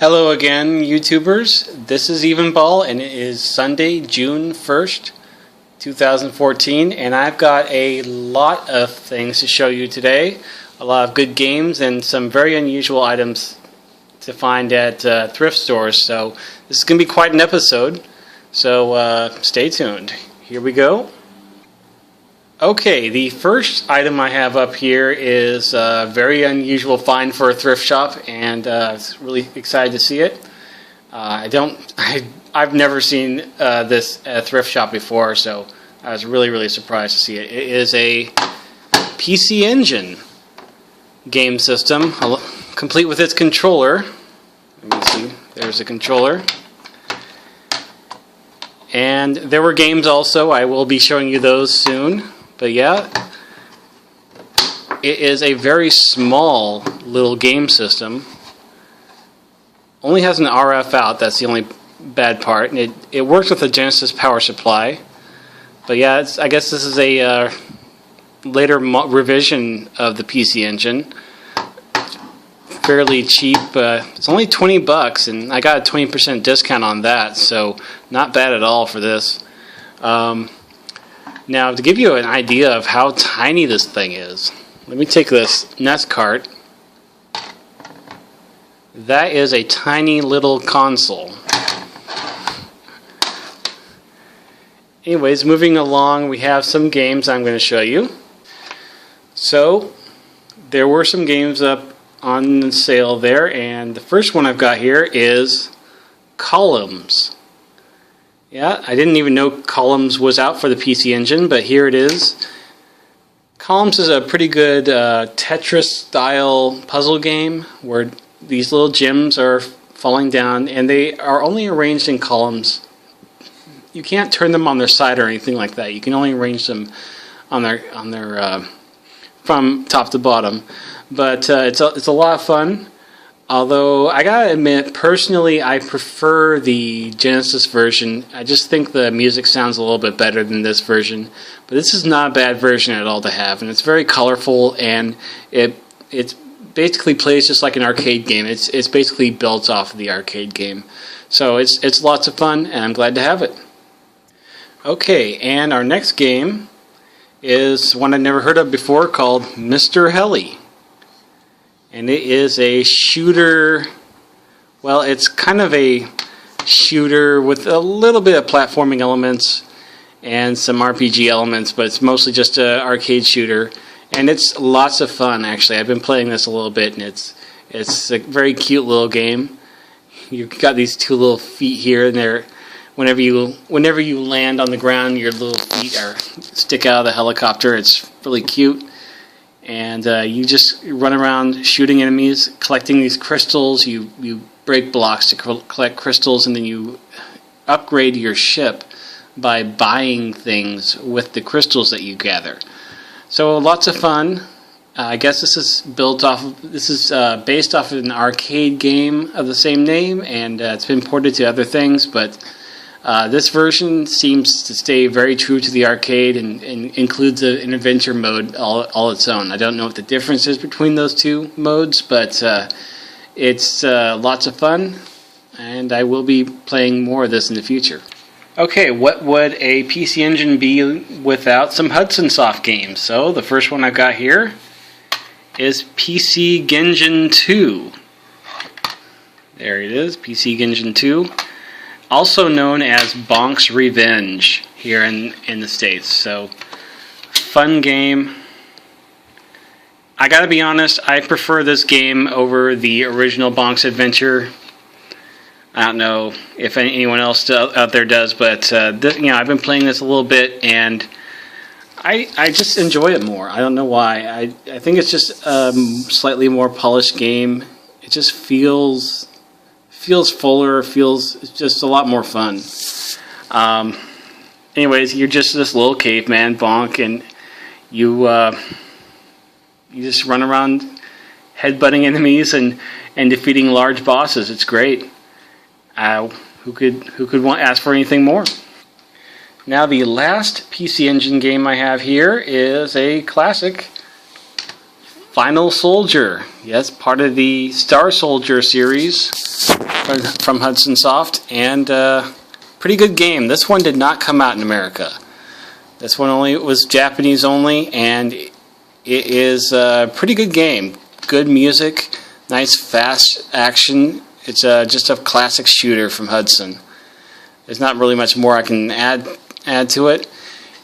Hello again, YouTubers. This is Evenball, and it is Sunday, June 1st, 2014, and I've got a lot of things to show you today. A lot of good games and some very unusual items to find at thrift stores, so this is going to be quite an episode, so stay tuned. Here we go. Okay, the first item I have up here is a very unusual find for a thrift shop, and really excited to see it. I've never seen this at a thrift shop before, so I was really surprised to see it. It is a PCEngine game system, complete with its controller. Let me see. There's a controller. And there were games also. I will be showing you those soon. But yeah, it is a very small little game system. Only has an RF out, that's the only bad part. And it works with a Genesis power supply. But yeah, I guess this is a later revision of the PCEngine. Fairly cheap. It's only $20, and I got a 20% discount on that, so not bad at all for this. Now, to give you an idea of how tiny this thing is, let me take this NES cart. That is a tiny little console. Anyways, moving along, we have some games I'm going to show you. So, there were some games up on sale there, and the first one I've got here is Columns. Yeah, I didn't even know Columns was out for the PCEngine, but here it is. Columns is a pretty good Tetris-style puzzle game where these little gems are falling down, and they are only arranged in columns. You can't turn them on their side or anything like that. You can only arrange them on their from top to bottom. But it's a lot of fun. Although, I gotta admit, personally, I prefer the Genesis version. I just think the music sounds a little bit better than this version. But this is not a bad version at all to have, and it's very colorful, and it basically plays just like an arcade game. It's basically built off of the arcade game. So it's lots of fun, and I'm glad to have it. Okay, and our next game is one I've never heard of before called Mr. Heli. And it is a shooter. Well, it's kind of a shooter with a little bit of platforming elements and some RPG elements, but it's mostly just an arcade shooter. And it's lots of fun, actually. I've been playing this a little bit, and it's a very cute little game. You've got these two little feet here, and they're whenever you land on the ground, your little feet stick out of the helicopter. It's really cute. And you just run around shooting enemies, collecting these crystals. You break blocks to collect crystals, and then you upgrade your ship by buying things with the crystals that you gather. So lots of fun. I guess this is based off of an arcade game of the same name, and it's been ported to other things, but this version seems to stay very true to the arcade and includes an adventure mode all its own. I don't know what the difference is between those two modes, but it's lots of fun, and I will be playing more of this in the future. Okay, what would a PCEngine be without some Hudson Soft games? So the first one I've got here is PCEngine 2. There it is, PCEngine 2. Also known as Bonks Revenge here in the States. So, fun game. I gotta be honest, I prefer this game over the original Bonks Adventure. I don't know if anyone else out there does, but I've been playing this a little bit, and I just enjoy it more. I don't know why. I think it's just a slightly more polished game. It just feels fuller, it's just a lot more fun. Anyways, you're just this little caveman, Bonk, and you just run around headbutting enemies and defeating large bosses. It's great. Who could ask for anything more? Now, the last PCEngine game I have here is a classic Final Soldier. Yes, part of the Star Soldier series from Hudson Soft, and pretty good game. This one did not come out in America. This one was Japanese only, and it is a pretty good game. Good music, nice fast action. It's just a classic shooter from Hudson. There's not really much more I can add to it.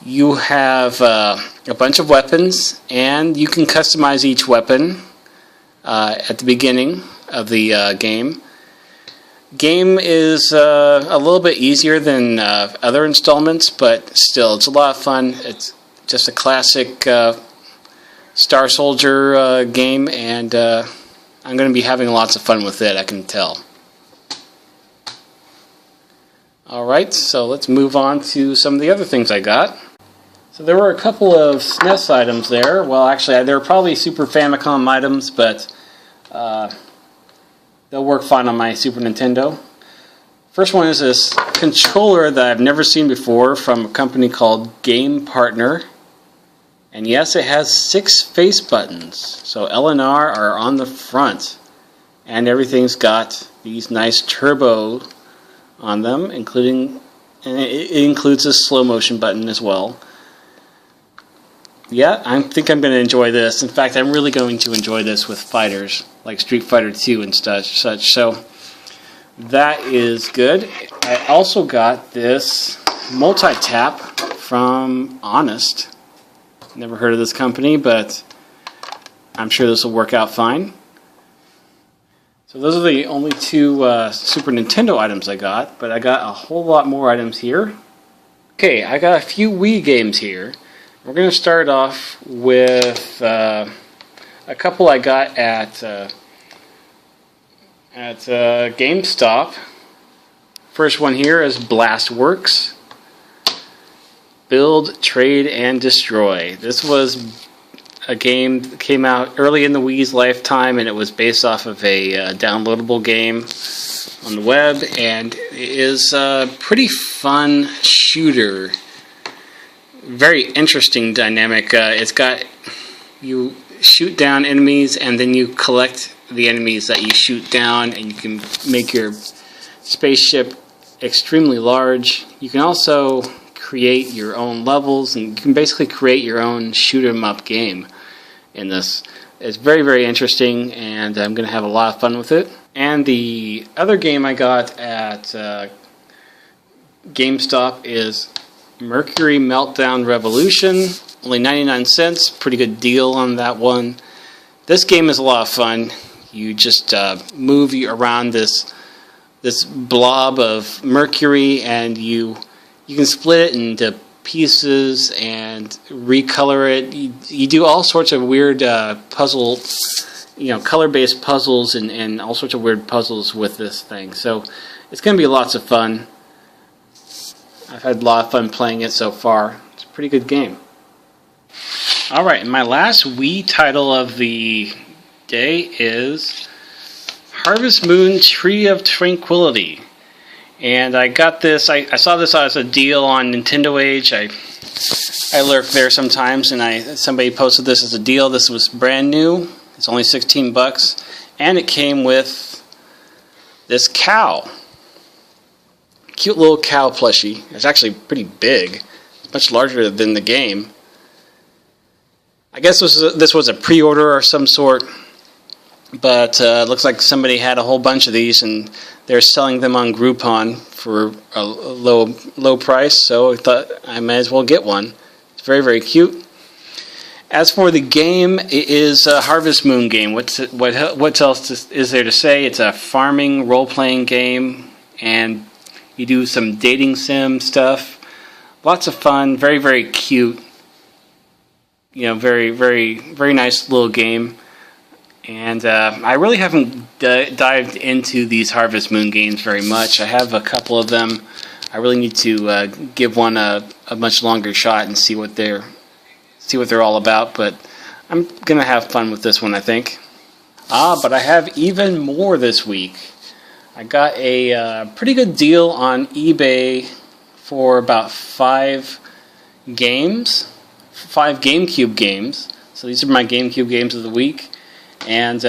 You have a bunch of weapons, and you can customize each weapon at the beginning of the game. Game is a little bit easier than other installments, but still, it's a lot of fun. It's just a classic Star Soldier game, and I'm going to be having lots of fun with it, I can tell. Alright, so let's move on to some of the other things I got. So there were a couple of Snes items there. Well, actually, they were probably Super Famicom items, but they'll work fine on my Super Nintendo. First one is this controller that I've never seen before from a company called Game Partner. And yes, it has 6 face buttons. So L and R are on the front. And everything's got these nice turbo on them, and it includes a slow motion button as well. Yeah, I think I'm going to enjoy this. In fact, I'm really going to enjoy this with fighters like Street Fighter 2 and such. So that is good. I also got this Multitap from Honest. Never heard of this company, but I'm sure this will work out fine. So those are the only 2 Super Nintendo items I got, but I got a whole lot more items here. Okay, I got a few Wii games here. We're going to start off with a couple I got at GameStop. First one here is Blastworks. Build, Trade, and Destroy. This was a game that came out early in the Wii's lifetime, and it was based off of a downloadable game on the web, and it is a pretty fun shooter. Very interesting dynamic. It's got, you shoot down enemies, and then you collect the enemies that you shoot down, and you can make your spaceship extremely large. You can also create your own levels, and you can basically create your own shoot 'em up game in this. It's very, very interesting, and I'm going to have a lot of fun with it. And the other game I got at GameStop is Mercury Meltdown Revolution. Only 99 cents. Pretty good deal on that one. This game is a lot of fun. You just move around this blob of mercury, and you can split it into pieces and recolor it. You do all sorts of weird puzzle, color-based puzzles and all sorts of weird puzzles with this thing. So it's going to be lots of fun. I've had a lot of fun playing it so far. It's a pretty good game. Alright, and my last Wii title of the day is Harvest Moon Tree of Tranquility. And I got this, I saw this as a deal on Nintendo Age. I lurk there sometimes, and somebody posted this as a deal. This was brand new. It's only $16, and it came with this cow. Cute little cow plushie. It's actually pretty big. It's much larger than the game. I guess this was a pre-order or some sort, but it looks like somebody had a whole bunch of these, and they're selling them on Groupon for a low price, so I thought I might as well get one. It's very, very cute. As for the game, it is a Harvest Moon game. What else is there to say? It's a farming role-playing game, and you do some dating sim stuff. Lots of fun. Very, very cute. Very, very, very nice little game. And I really haven't dived into these Harvest Moon games very much. I have a couple of them. I really need to give one a much longer shot and see what they're all about. But I'm gonna have fun with this one, I think. But I have even more this week. I got a pretty good deal on eBay for about 5 games, 5 GameCube games. So these are my GameCube games of the week, and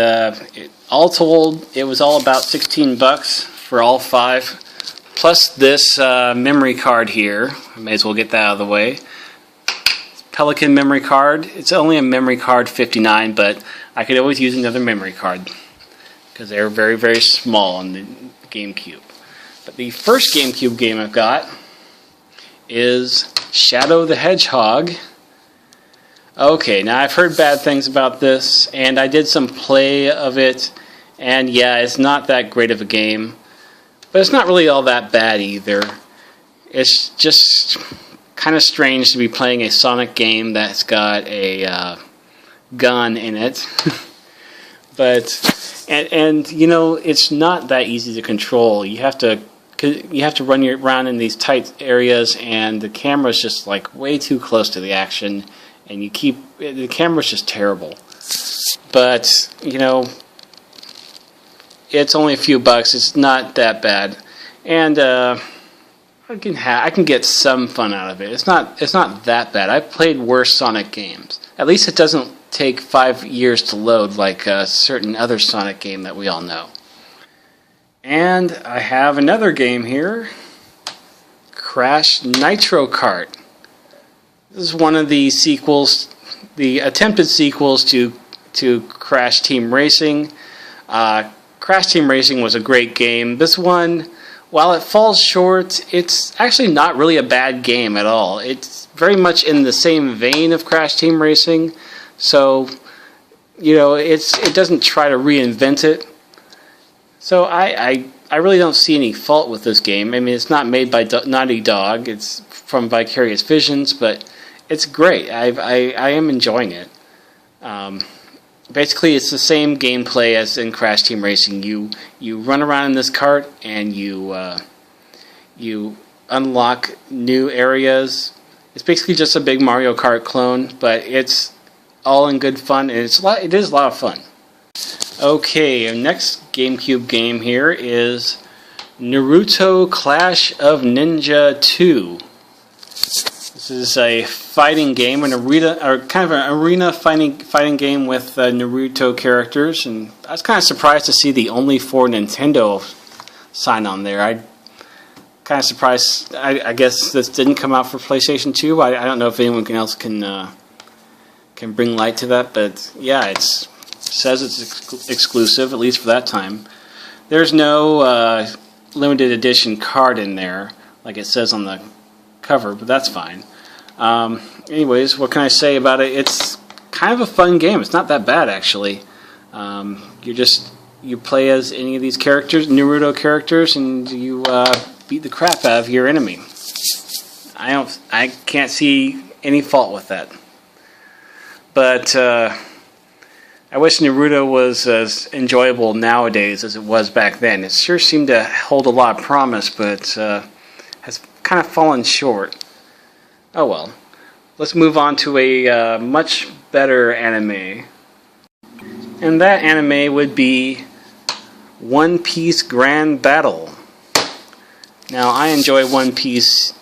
all told, it was all about 16 bucks for all 5. Plus this memory card here. I may as well get that out of the way. Pelican memory card. It's only a memory card 59, but I could always use another memory card because they're very, very small on the GameCube. But the first GameCube game I've got is Shadow the Hedgehog. Okay, now I've heard bad things about this, and I did some play of it, and yeah, it's not that great of a game. But it's not really all that bad either. It's just kind of strange to be playing a Sonic game that's got a gun in it. But and you know, it's not that easy to control. You have to run around in these tight areas, and the camera's just like way too close to the action, and the camera's just terrible. But you know, it's only a few bucks. It's not that bad, and I can get some fun out of it. It's not that bad. I've played worse Sonic games. At least it doesn't take 5 years to load like a certain other Sonic game that we all know. And I have another game here, Crash Nitro Kart. This is one of the sequels, the attempted sequels to Crash Team Racing. Crash Team Racing was a great game. This one, while it falls short, it's actually not really a bad game at all. It's very much in the same vein of Crash Team Racing, so you know, it doesn't try to reinvent it. So I really don't see any fault with this game. I mean, it's not made by Naughty Dog. It's from Vicarious Visions, but it's great. I am enjoying it. Basically, it's the same gameplay as in Crash Team Racing. You run around in this kart, and you unlock new areas. It's basically just a big Mario Kart clone, but it's all in good fun, and it is a lot of fun. Okay, our next GameCube game here is Naruto Clash of Ninja 2. This is a fighting game, kind of an arena fighting game with Naruto characters, and I was kind of surprised to see the only for Nintendo sign on there. I'm kind of surprised. I guess this didn't come out for PlayStation 2. I don't know if anyone else can bring light to that, but yeah, it says it's exclusive, at least for that time. There's no limited edition card in there, like it says on the cover, but that's fine. Anyways, what can I say about it? It's kind of a fun game. It's not that bad, actually. You play as any of these characters, Naruto characters, and you beat the crap out of your enemy. I can't see any fault with that. But I wish Naruto was as enjoyable nowadays as it was back then. It sure seemed to hold a lot of promise, but has kind of fallen short. Oh well. Let's move on to a much better anime. And that anime would be One Piece Grand Battle. Now, I enjoy One Piece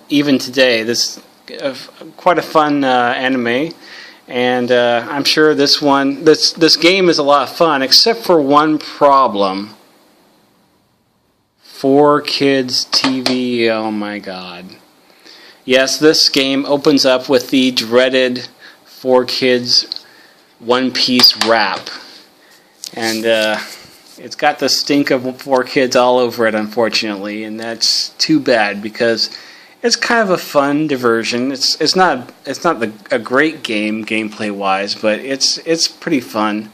even today. This is quite a fun anime. And I'm sure this game is a lot of fun, except for one problem. 4Kids TV, oh my god. Yes, this game opens up with the dreaded 4Kids One Piece rap. And it's got the stink of 4Kids all over it, unfortunately, and that's too bad because it's kind of a fun diversion. It's not a great game gameplay wise, but it's pretty fun.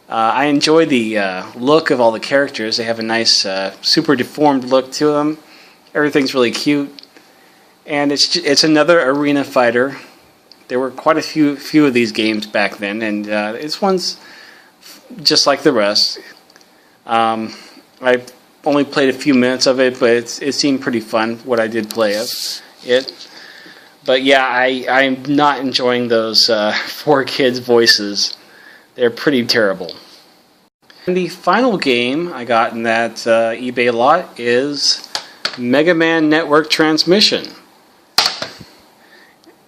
I enjoy the look of all the characters. They have a nice super deformed look to them. Everything's really cute, and it's another arena fighter. There were quite a few of these games back then, and this one's just like the rest. I only played a few minutes of it, but it seemed pretty fun, what I did play of it. But yeah, I'm not enjoying those 4Kids voices. They're pretty terrible. And the final game I got in that eBay lot is Megaman Network Transmission.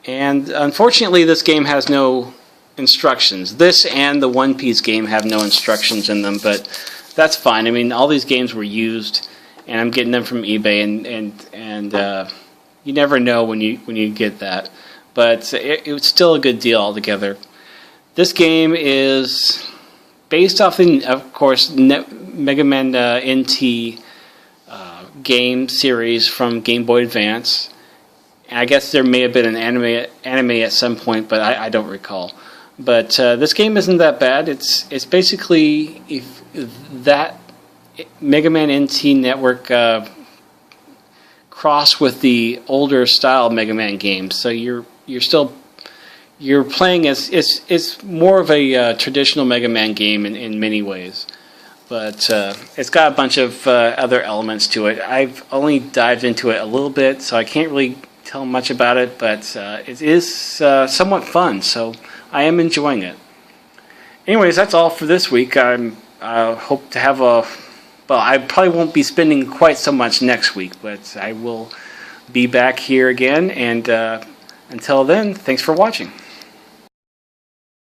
And unfortunately, this game has no instructions. This and the One Piece game have no instructions in them, but that's fine. I mean, all these games were used, and I'm getting them from eBay, and you never know when you get that. But it was still a good deal altogether. This game is based off, of course, Megaman NT game series from Game Boy Advance. I guess there may have been an anime at some point, but I don't recall. But this game isn't that bad. It's basically if that Megaman NT network cross with the older style Mega Man games. So you're playing as it's more of a traditional Mega Man game in many ways. But it's got a bunch of other elements to it. I've only dived into it a little bit, so I can't really tell much about it, but it is somewhat fun, so I am enjoying it. Anyways, that's all for this week. I hope to have I probably won't be spending quite so much next week, but I will be back here again, and until then, thanks for watching.